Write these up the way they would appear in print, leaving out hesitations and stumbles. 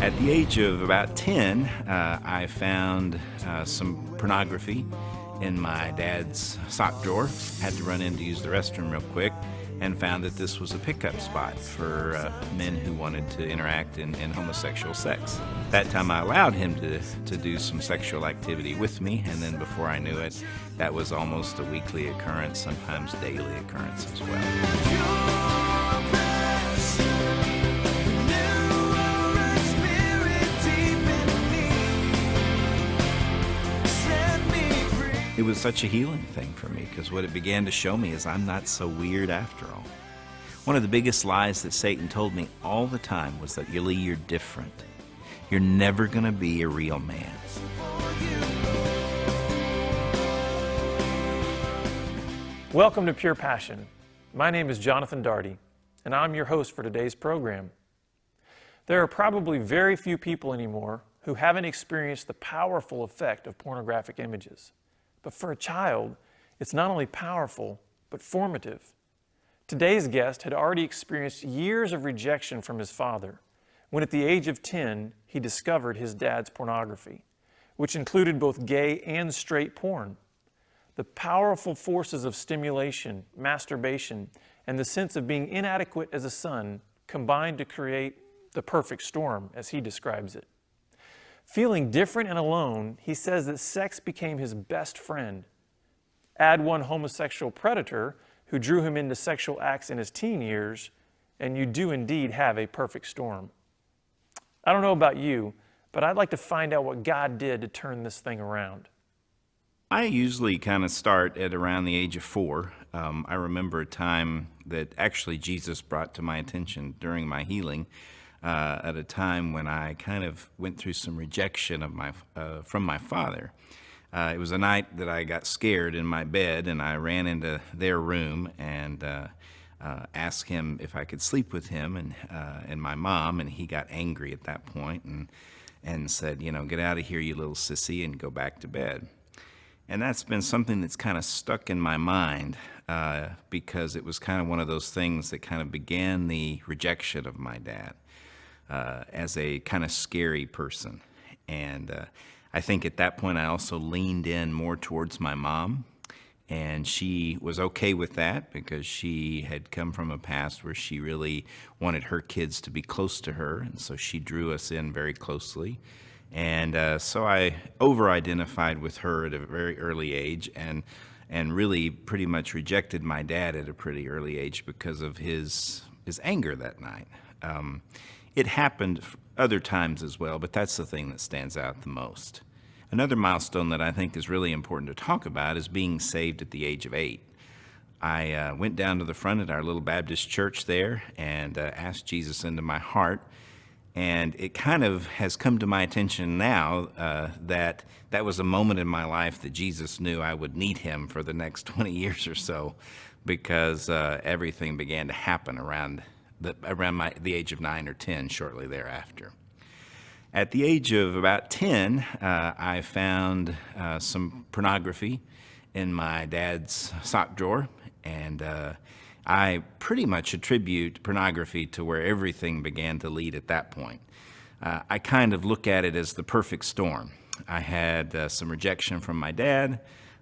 At the age of about 10, I found some pornography in my dad's sock drawer. Had to run in to use the restroom real quick and found that this was a pickup spot for men who wanted to interact in homosexual sex. That time I allowed him to do some sexual activity with me, and then before I knew it, that was almost a weekly occurrence, sometimes daily occurrence as well. It was such a healing thing for me because what it began to show me is I'm not so weird after all. One of the biggest lies that Satan told me all the time was that, Yuli, you're different. You're never going to be a real man. Welcome to Pure Passion. My name is Jonathan Daugherty, and I'm your host for today's program. There are probably very few people anymore who haven't experienced the powerful effect of pornographic images. But for a child, it's not only powerful, but formative. Today's guest had already experienced years of rejection from his father, when at the age of 10, he discovered his dad's pornography, which included both gay and straight porn. The powerful forces of stimulation, masturbation, and the sense of being inadequate as a son combined to create the perfect storm, as he describes it. Feeling different and alone, he says that sex became his best friend. Add one homosexual predator who drew him into sexual acts in his teen years, and you do indeed have a perfect storm. I don't know about you, but I'd like to find out what God did to turn this thing around. I usually kind of start at around the age of 4. I remember a time that actually Jesus brought to my attention during my healing. At a time when I kind of went through some rejection of from my father. It was a night that I got scared in my bed, and I ran into their room and asked him if I could sleep with him and my mom, and he got angry at that point and said, get out of here, you little sissy, and go back to bed. And that's been something that's kind of stuck in my mind because it was kind of one of those things that kind of began the rejection of my dad. As a kind of scary person. And I think at that point I also leaned in more towards my mom, and she was okay with that because she had come from a past where she really wanted her kids to be close to her, and so she drew us in very closely. And so I over-identified with her at a very early age and really pretty much rejected my dad at a pretty early age because of his anger that night. It happened other times as well, but that's the thing that stands out the most. Another milestone that I think is really important to talk about is being saved at the age of 8. I went down to the front at our little Baptist church there and asked Jesus into my heart, and it kind of has come to my attention now that was a moment in my life that Jesus knew I would need him for the next 20 years or so because everything began to happen around the age of 9 or 10 shortly thereafter. At the age of about 10, I found some pornography in my dad's sock drawer, and I pretty much attribute pornography to where everything began to lead at that point. I kind of look at it as the perfect storm. I had some rejection from my dad.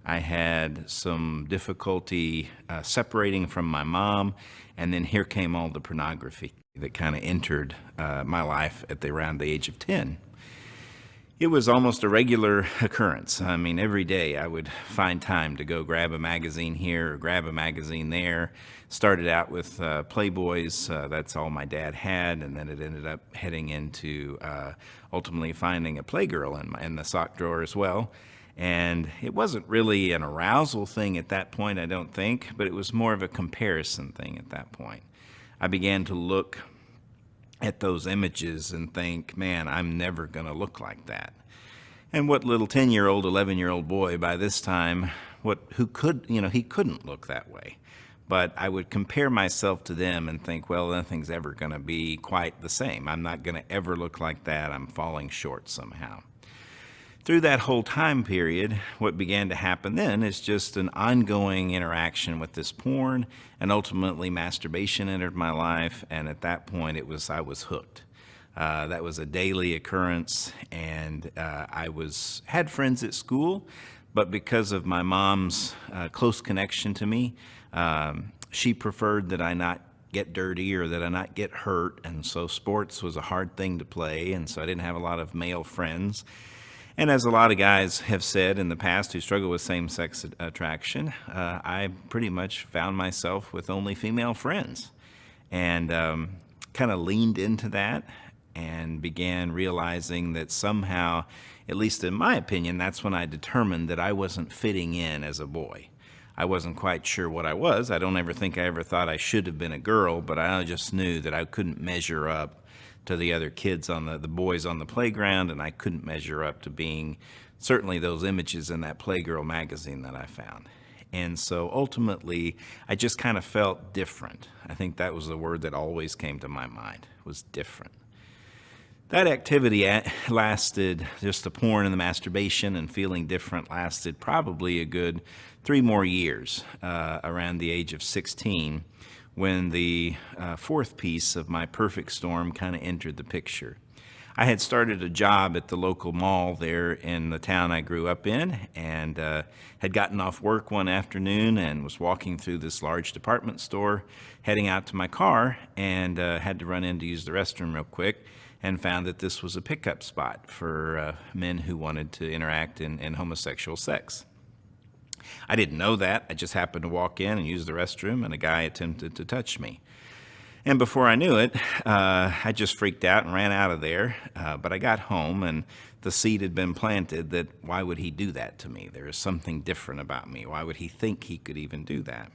I had some difficulty separating from my mom, and then here came all the pornography that kind of entered my life at around the age of 10. It was almost a regular occurrence. I mean, every day I would find time to go grab a magazine here or grab a magazine there. Started out with Playboys, that's all my dad had, and then it ended up heading into ultimately finding a Playgirl in the sock drawer as well. And it wasn't really an arousal thing at that point, I don't think, but it was more of a comparison thing at that point. I began to look at those images and think, man, I'm never going to look like that. And what little 10-year-old, 11-year-old boy by this time, he couldn't look that way. But I would compare myself to them and think, well, nothing's ever going to be quite the same. I'm not going to ever look like that. I'm falling short somehow. Through that whole time period, what began to happen then is just an ongoing interaction with this porn, and ultimately masturbation entered my life, and at that point I was hooked. That was a daily occurrence, and I had friends at school, but because of my mom's close connection to me, she preferred that I not get dirty or that I not get hurt, and so sports was a hard thing to play, and so I didn't have a lot of male friends. And as a lot of guys have said in the past who struggle with same-sex attraction, I pretty much found myself with only female friends, and kind of leaned into that and began realizing that somehow, at least in my opinion, that's when I determined that I wasn't fitting in as a boy. I wasn't quite sure what I was. I don't ever think I ever thought I should have been a girl, but I just knew that I couldn't measure up to the other kids on the boys on the playground, and I couldn't measure up to being certainly those images in that Playgirl magazine that I found. And so ultimately, I just kind of felt different. I think that was the word that always came to my mind, was different. That activity lasted, just the porn and the masturbation and feeling different lasted probably a good 3 more years, around the age of 16, when the fourth piece of my perfect storm kind of entered the picture. I had started a job at the local mall there in the town I grew up in, and had gotten off work one afternoon and was walking through this large department store, heading out to my car, and had to run in to use the restroom real quick, and found that this was a pickup spot for men who wanted to interact in homosexual sex. I didn't know that. I just happened to walk in and use the restroom, and a guy attempted to touch me. And before I knew it, I just freaked out and ran out of there. But I got home, and the seed had been planted that why would he do that to me? There is something different about me. Why would he think he could even do that?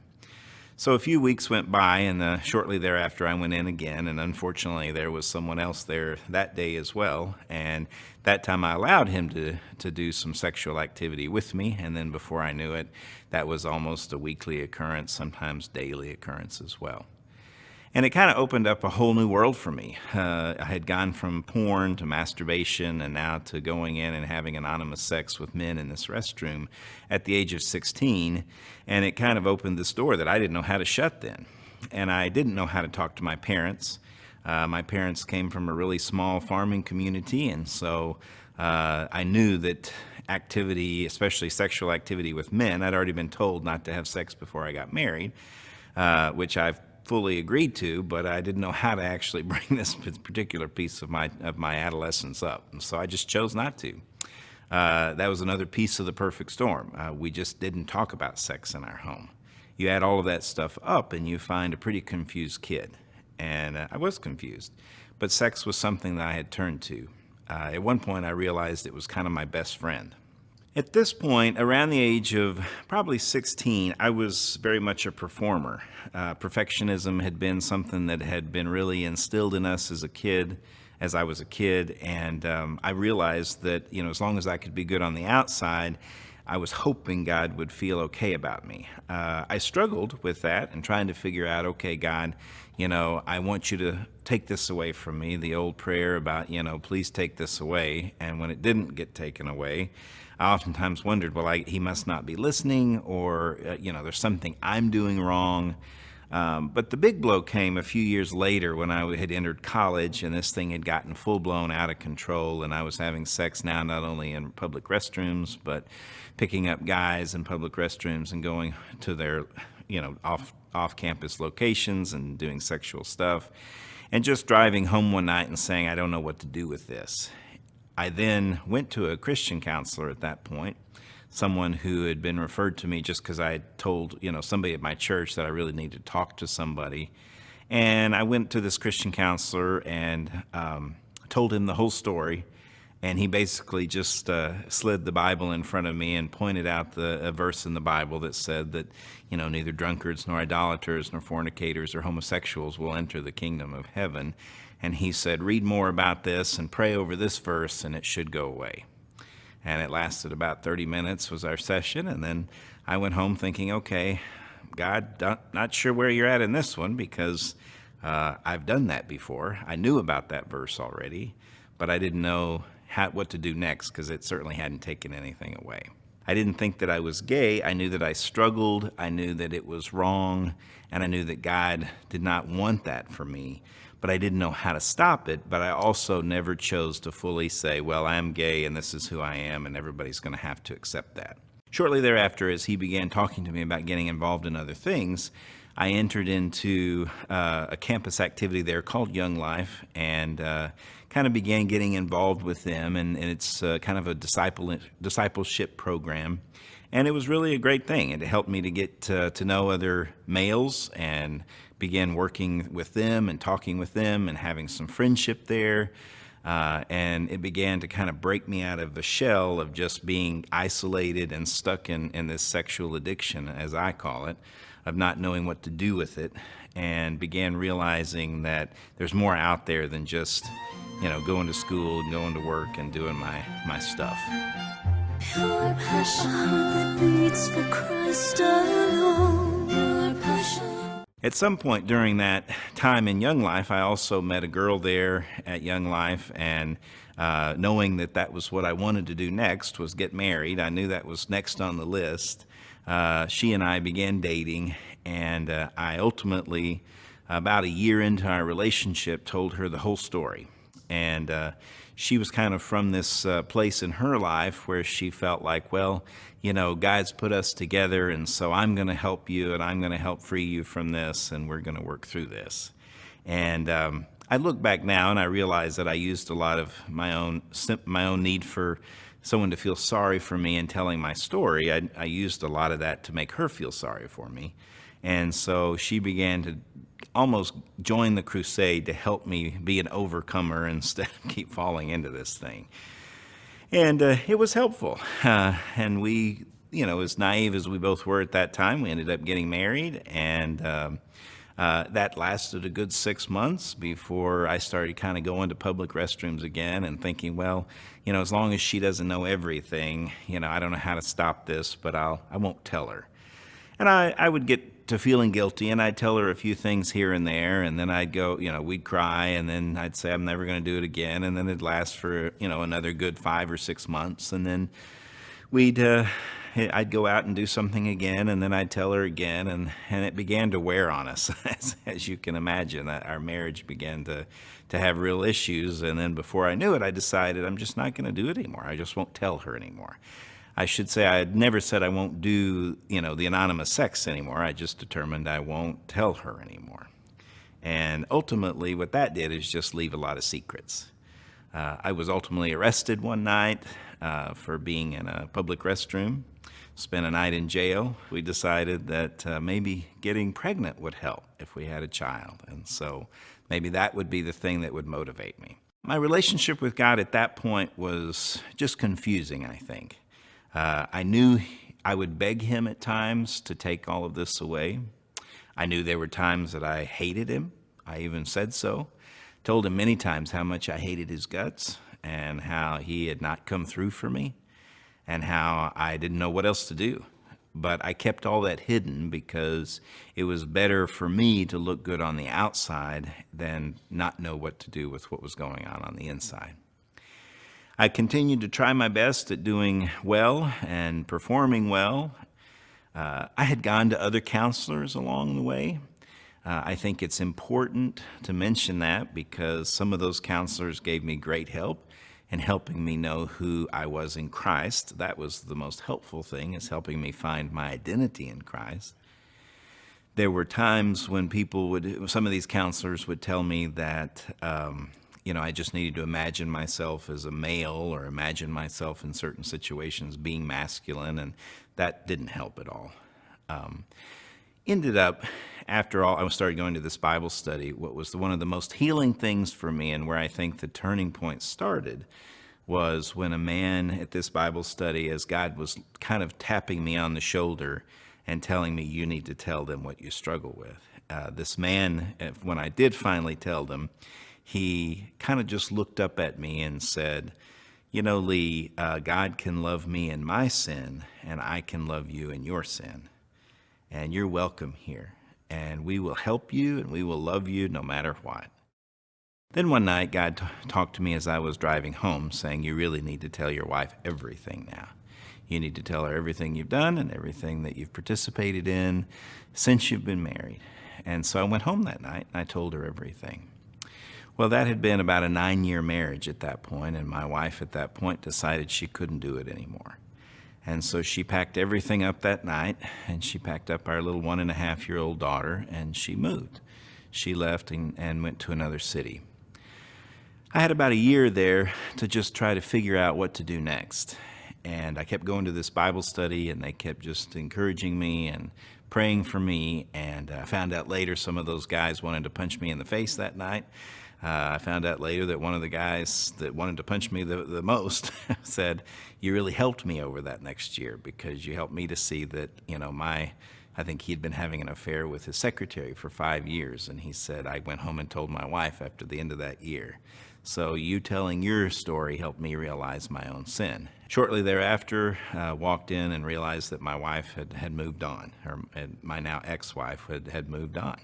So a few weeks went by, and shortly thereafter I went in again, and unfortunately there was someone else there that day as well, and that time I allowed him to do some sexual activity with me, and then before I knew it, that was almost a weekly occurrence, sometimes daily occurrence as well. And it kind of opened up a whole new world for me. I had gone from porn to masturbation and now to going in and having anonymous sex with men in this restroom at the age of 16. And it kind of opened this door that I didn't know how to shut then. And I didn't know how to talk to my parents. My parents came from a really small farming community, and so I knew that activity, especially sexual activity with men, I'd already been told not to have sex before I got married, which I've fully agreed to, but I didn't know how to actually bring this particular piece of my adolescence up, and so I just chose not to. That was another piece of the perfect storm. We just didn't talk about sex in our home. You add all of that stuff up, and you find a pretty confused kid, and I was confused, but sex was something that I had turned to. At one point, I realized it was kind of my best friend. At this point, around the age of probably 16, I was very much a performer. Perfectionism had been something that had been really instilled in us as I was a kid, and I realized that, as long as I could be good on the outside, I was hoping God would feel okay about me. I struggled with that and trying to figure out, okay, God, I want you to take this away from me, the old prayer about, please take this away. And when it didn't get taken away, I oftentimes wondered, well, he must not be listening, or, there's something I'm doing wrong. But the big blow came a few years later when I had entered college, and this thing had gotten full-blown out of control, and I was having sex now not only in public restrooms, but picking up guys in public restrooms and going to their, off-campus locations and doing sexual stuff, and just driving home one night and saying, I don't know what to do with this. I then went to a Christian counselor at that point, someone who had been referred to me just because I had told, somebody at my church that I really needed to talk to somebody. And I went to this Christian counselor and told him the whole story. And he basically just slid the Bible in front of me and pointed out a verse in the Bible that said that, neither drunkards nor idolaters nor fornicators or homosexuals will enter the kingdom of heaven. And he said, read more about this and pray over this verse and it should go away. And it lasted about 30 minutes was our session. And then I went home thinking, okay, God, not sure where you're at in this one, because I've done that before. I knew about that verse already, but I didn't know what to do next, because it certainly hadn't taken anything away. I didn't think that I was gay. I knew that I struggled. I knew that it was wrong. And I knew that God did not want that for me. but I didn't know how to stop it. But I also never chose to fully say, well, I'm gay and this is who I am and everybody's going to have to accept that. Shortly thereafter, as he began talking to me about getting involved in other things, I entered into a campus activity there called Young Life, and kind of began getting involved with them, and it's kind of a discipleship program. And it was really a great thing. It helped me to get to know other males and began working with them and talking with them and having some friendship there. And it began to kind of break me out of the shell of just being isolated and stuck in this sexual addiction, as I call it, of not knowing what to do with it, and began realizing that there's more out there than just, going to school and going to work and doing my stuff. Your passion that beats for Christ alone. Your passion. At some point during that time in Young Life, I also met a girl there at Young Life, and knowing that that was what I wanted to do next was get married. I knew that was next on the list. She and I began dating, and I ultimately, about a year into our relationship, told her the whole story. And she was kind of from this place in her life where she felt like, well, God's put us together, and so I'm going to help you, and I'm going to help free you from this, and we're going to work through this. And I look back now, and I realize that I used a lot of my own need for someone to feel sorry for me in telling my story. I used a lot of that to make her feel sorry for me. And so she began to almost join the crusade to help me be an overcomer instead of keep falling into this thing. And it was helpful. And we, as naive as we both were at that time, we ended up getting married. And that lasted a good 6 months before I started kind of going to public restrooms again and thinking, well, as long as she doesn't know everything, I don't know how to stop this, but I won't tell her. And I would get to feeling guilty, and I'd tell her a few things here and there, and then I'd go, we'd cry, and then I'd say I'm never going to do it again, and then it'd last for, another good 5 or 6 months, and then I'd go out and do something again, and then I'd tell her again, and it began to wear on us, as you can imagine. Our marriage began to have real issues, and then before I knew it, I decided I'm just not going to do it anymore. I just won't tell her anymore. I should say I had never said I won't do, the anonymous sex anymore. I just determined I won't tell her anymore. And ultimately, what that did is just leave a lot of secrets. I was ultimately arrested one night for being in a public restroom, spent a night in jail. We decided that maybe getting pregnant would help if we had a child. And so maybe that would be the thing that would motivate me. My relationship with God at that point was just confusing, I think. I knew I would beg him at times to take all of this away. I knew there were times that I hated him. I even said so. Told him many times how much I hated his guts and how he had not come through for me and how I didn't know what else to do. But I kept all that hidden because it was better for me to look good on the outside than not know what to do with what was going on the inside. I continued to try my best at doing well and performing well. I had gone to other counselors along the way. I think it's important to mention that because some of those counselors gave me great help in helping me know who I was in Christ. That was the most helpful thing, is helping me find my identity in Christ. There were times when some of these counselors would tell me that I just needed to imagine myself as a male or imagine myself in certain situations being masculine, and that didn't help at all. Ended up, after all, I started going to this Bible study. What was one of the most healing things for me, and where I think the turning point started, was when a man at this Bible study, as God was kind of tapping me on the shoulder and telling me, you need to tell them what you struggle with. This man, when I did finally tell them, he kind of just looked up at me and said, Lee, God can love me in my sin, and I can love you in your sin. And you're welcome here. And we will help you, and we will love you no matter what. Then one night, God talked to me as I was driving home, saying, you really need to tell your wife everything now. You need to tell her everything you've done and everything that you've participated in since you've been married. And so I went home that night, and I told her everything. Well, that had been about a 9-year marriage at that point, and my wife at that point decided she couldn't do it anymore. And so she packed everything up that night, and she packed up our little 1.5-year-old daughter, and she moved. She left and went to another city. I had about a year there to just try to figure out what to do next. And I kept going to this Bible study, and they kept just encouraging me and praying for me. And I found out later some of those guys wanted to punch me in the face that night. I found out later that one of the guys that wanted to punch me the most said, "You really helped me over that next year because you helped me to see that, I think he'd been having an affair with his secretary for 5 years." And he said, "I went home and told my wife after the end of that year. So you telling your story helped me realize my own sin." Shortly thereafter, walked in and realized that my wife had moved on, or my now ex-wife had moved on.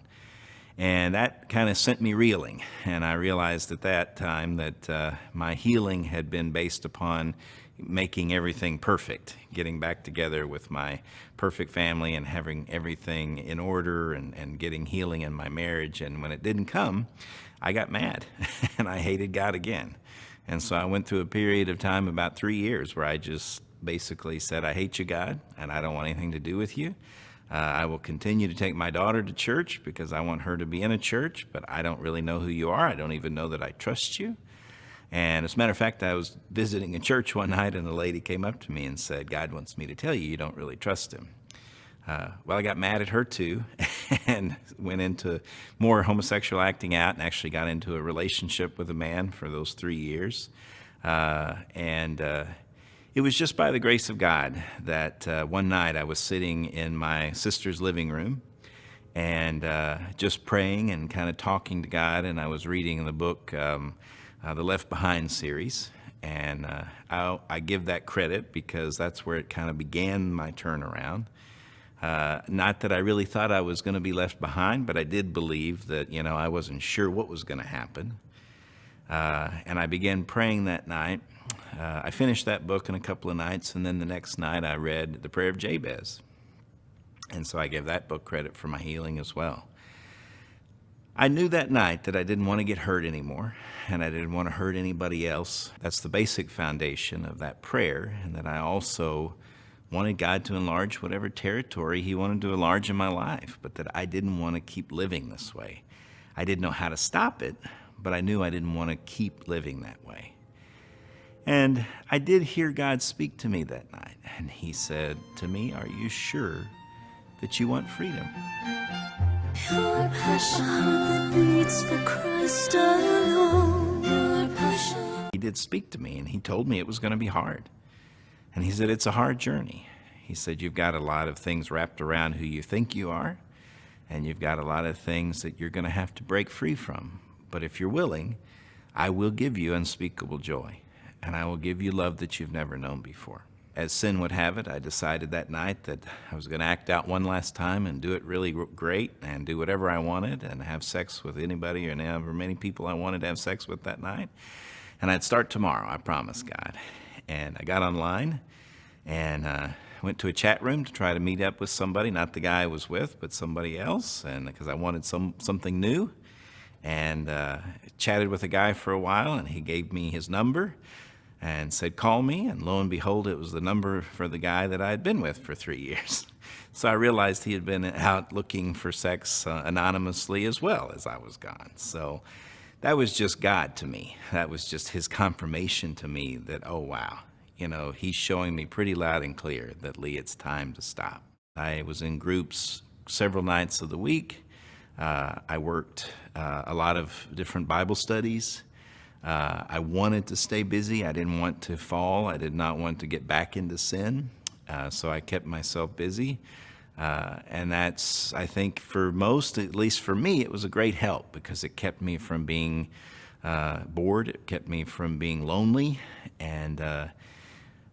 And that kind of sent me reeling. And I realized at that time that my healing had been based upon making everything perfect, getting back together with my perfect family and having everything in order and getting healing in my marriage. And when it didn't come, I got mad and I hated God again. And so I went through a period of time, about 3 years, where I just basically said, "I hate you, God, and I don't want anything to do with you. I will continue to take my daughter to church because I want her to be in a church, but I don't really know who you are. I don't even know that I trust you." And as a matter of fact, I was visiting a church one night, and a lady came up to me and said, "God wants me to tell you, you don't really trust him." Well, I got mad at her too and went into more homosexual acting out and actually got into a relationship with a man for those 3 years. It was just by the grace of God that one night I was sitting in my sister's living room and just praying and kind of talking to God, and I was reading the book, the Left Behind series, and I give that credit because that's where it kind of began my turnaround. Not that I really thought I was going to be left behind, but I did believe that, I wasn't sure what was going to happen. And I began praying that night. I finished that book in a couple of nights, and then the next night I read the prayer of Jabez. And so I gave that book credit for my healing as well. I knew that night that I didn't want to get hurt anymore, and I didn't want to hurt anybody else. That's the basic foundation of that prayer, and that I also wanted God to enlarge whatever territory he wanted to enlarge in my life, but that I didn't want to keep living this way. I didn't know how to stop it, but I knew I didn't want to keep living that way. And I did hear God speak to me that night, and he said to me, "Are you sure that you want freedom?" Your passion that beats for Christ alone. Your passion. He did speak to me, and he told me it was going to be hard. And he said, "It's a hard journey." He said, "You've got a lot of things wrapped around who you think you are, and you've got a lot of things that you're going to have to break free from. But if you're willing, I will give you unspeakable joy, and I will give you love that you've never known before." As sin would have it, I decided that night that I was going to act out one last time and do it really great and do whatever I wanted and have sex with anybody or however many people I wanted to have sex with that night. And I'd start tomorrow, I promised God. And I got online and went to a chat room to try to meet up with somebody, not the guy I was with, but somebody else, and because I wanted something new. And chatted with a guy for a while, and he gave me his number and said, "Call me." And lo and behold, it was the number for the guy that I had been with for 3 years. So I realized he had been out looking for sex anonymously as well as I was gone. So that was just God to me. That was just his confirmation to me that, oh, wow, he's showing me pretty loud and clear that, Lee, it's time to stop. I was in groups several nights of the week. I worked a lot of different Bible studies. I wanted to stay busy. I didn't want to fall. I did not want to get back into sin. So I kept myself busy. And that's, I think, for most, at least for me, it was a great help because it kept me from being bored. It kept me from being lonely. And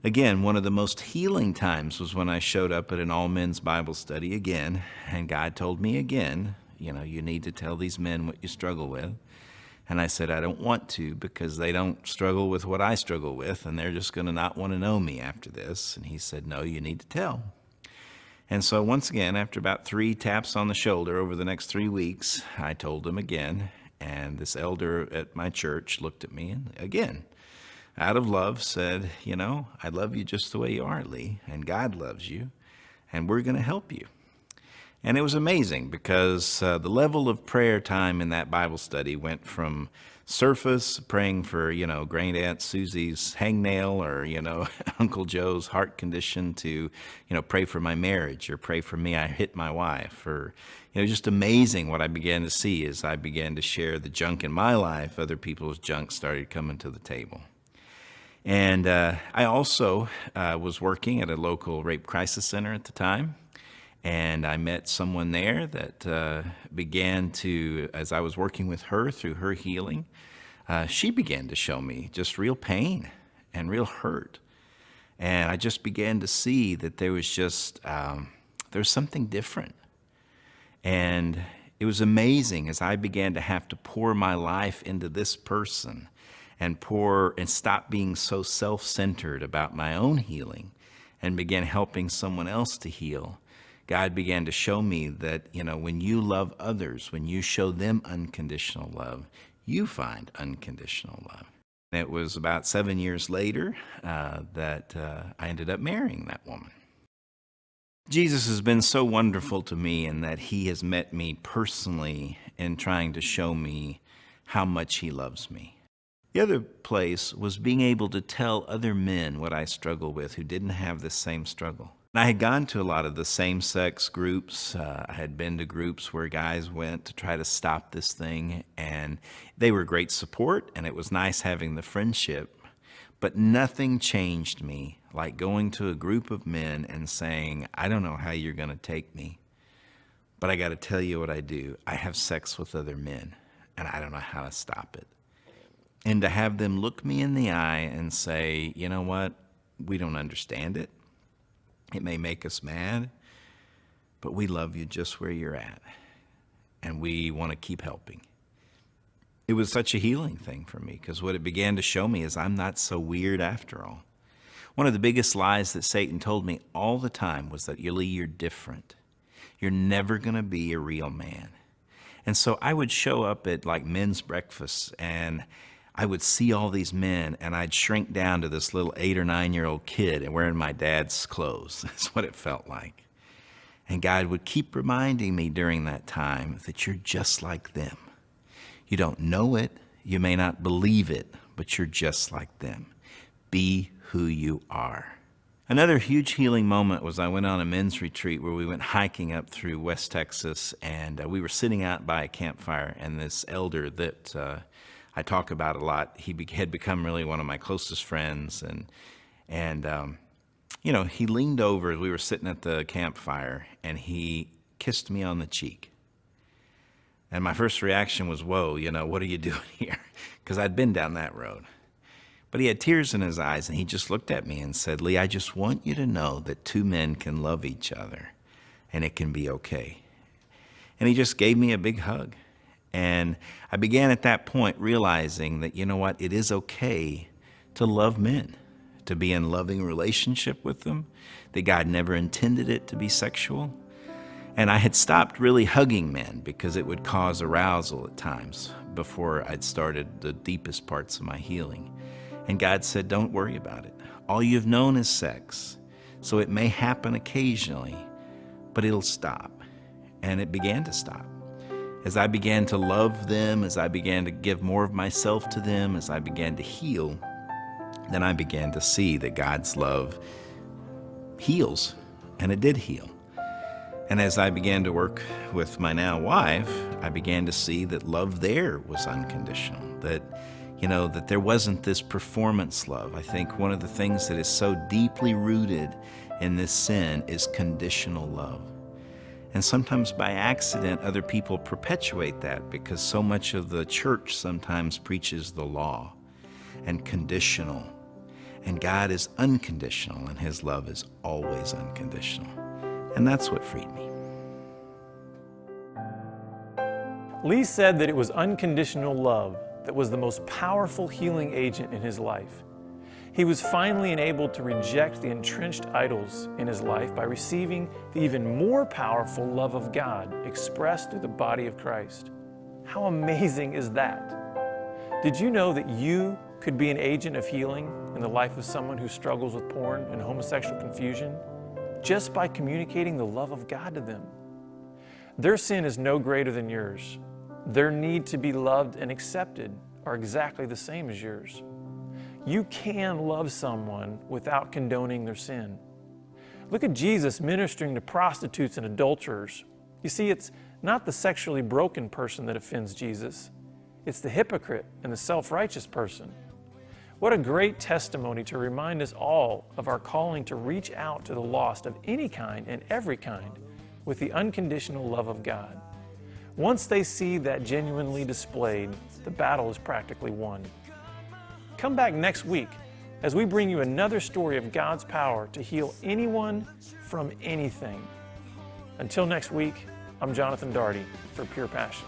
again, one of the most healing times was when I showed up at an all-men's Bible study again. And God told me again, you need to tell these men what you struggle with. And I said, I don't want to because they don't struggle with what I struggle with, and they're just going to not want to know me after this. And he said, no, you need to tell. And so once again, after about 3 taps on the shoulder over the next 3 weeks, I told him again. And this elder at my church looked at me and, again, out of love, said, I love you just the way you are, Lee, and God loves you, and we're going to help you. And it was amazing because the level of prayer time in that Bible study went from surface, praying for, Grand Aunt Susie's hangnail or, Uncle Joe's heart condition to, pray for my marriage or pray for me, I hit my wife, or, just amazing what I began to see as I began to share the junk in my life. Other people's junk started coming to the table. And I also was working at a local rape crisis center at the time. And I met someone there that began to, as I was working with her through her healing, she began to show me just real pain and real hurt. And I just began to see that there was just, there was something different. And it was amazing as I began to have to pour my life into this person and stop being so self-centered about my own healing and began helping someone else to heal. God began to show me that, when you love others, when you show them unconditional love, you find unconditional love. And it was about 7 years later that I ended up marrying that woman. Jesus has been so wonderful to me in that he has met me personally in trying to show me how much he loves me. The other place was being able to tell other men what I struggle with who didn't have this same struggle. I had gone to a lot of the same-sex groups. I had been to groups where guys went to try to stop this thing, and they were great support, and it was nice having the friendship. But nothing changed me like going to a group of men and saying, I don't know how you're going to take me, but I got to tell you what I do. I have sex with other men, and I don't know how to stop it. And to have them look me in the eye and say, you know what, we don't understand it. It may make us mad, but we love you just where you're at, and we want to keep helping. It was such a healing thing for me because what it began to show me is I'm not so weird after all. One of the biggest lies that Satan told me all the time was that, Lee, you're different. You're never going to be a real man. And so I would show up at like men's breakfasts, and I would see all these men, and I'd shrink down to this little 8 or 9-year-old kid and wearing my dad's clothes. That's what it felt like. And God would keep reminding me during that time that you're just like them. You don't know it, you may not believe it, but you're just like them. Be who you are. Another huge healing moment was I went on a men's retreat where we went hiking up through West Texas, and we were sitting out by a campfire, and this elder that I talk about a lot, he had become really one of my closest friends, and he leaned over as we were sitting at the campfire, and he kissed me on the cheek. And my first reaction was, whoa, what are you doing here? Because I'd been down that road. But he had tears in his eyes, and he just looked at me and said, Lee, I just want you to know that 2 men can love each other, and it can be okay. And he just gave me a big hug. And I began at that point realizing that, it is okay to love men, to be in loving relationship with them, that God never intended it to be sexual. And I had stopped really hugging men because it would cause arousal at times before I'd started the deepest parts of my healing. And God said, don't worry about it. All you've known is sex. So it may happen occasionally, but it'll stop. And it began to stop. As I began to love them, as I began to give more of myself to them, as I began to heal, then I began to see that God's love heals, and it did heal. And as I began to work with my now wife, I began to see that love there was unconditional, that there wasn't this performance love. I think one of the things that is so deeply rooted in this sin is conditional love. And sometimes by accident, other people perpetuate that because so much of the church sometimes preaches the law and conditional. And God is unconditional, and his love is always unconditional. And that's what freed me. Lee said that it was unconditional love that was the most powerful healing agent in his life. He was finally enabled to reject the entrenched idols in his life by receiving the even more powerful love of God expressed through the body of Christ. How amazing is that? Did you know that you could be an agent of healing in the life of someone who struggles with porn and homosexual confusion just by communicating the love of God to them? Their sin is no greater than yours. Their need to be loved and accepted are exactly the same as yours. You can love someone without condoning their sin. Look at Jesus ministering to prostitutes and adulterers. You see, it's not the sexually broken person that offends Jesus. It's the hypocrite and the self-righteous person. What a great testimony to remind us all of our calling to reach out to the lost of any kind and every kind with the unconditional love of God. Once they see that genuinely displayed, the battle is practically won. Come back next week as we bring you another story of God's power to heal anyone from anything. Until next week, I'm Jonathan Daugherty for Pure Passion.